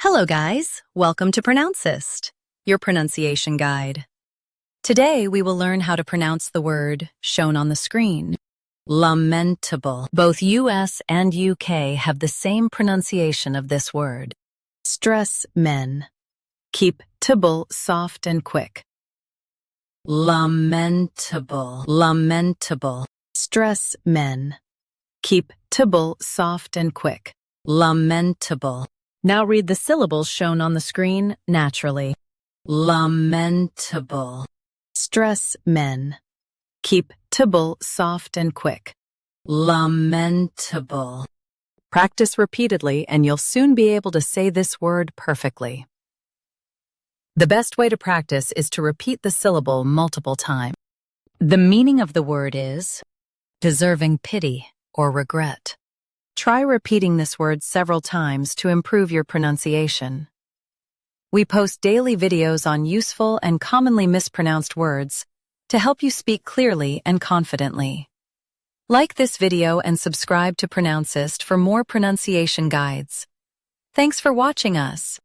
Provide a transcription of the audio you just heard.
Hello guys, welcome to Pronouncist, your pronunciation guide. Today we will learn how to pronounce the word shown on the screen. Lamentable. Both US and UK have the same pronunciation of this word. Stress men. Keep table soft and quick. Lamentable. Lamentable. Stress men. Keep table soft and quick. Lamentable. Now read the syllables shown on the screen naturally. Lamentable. Stress men. Keep table soft and quick. Lamentable. Practice repeatedly and you'll soon be able to say this word perfectly. The best way to practice is to repeat the syllable multiple times. The meaning of the word is deserving pity or regret. Try repeating this word several times to improve your pronunciation. We post daily videos on useful and commonly mispronounced words to help you speak clearly and confidently. Like this video and subscribe to Pronouncist for more pronunciation guides. Thanks for watching us.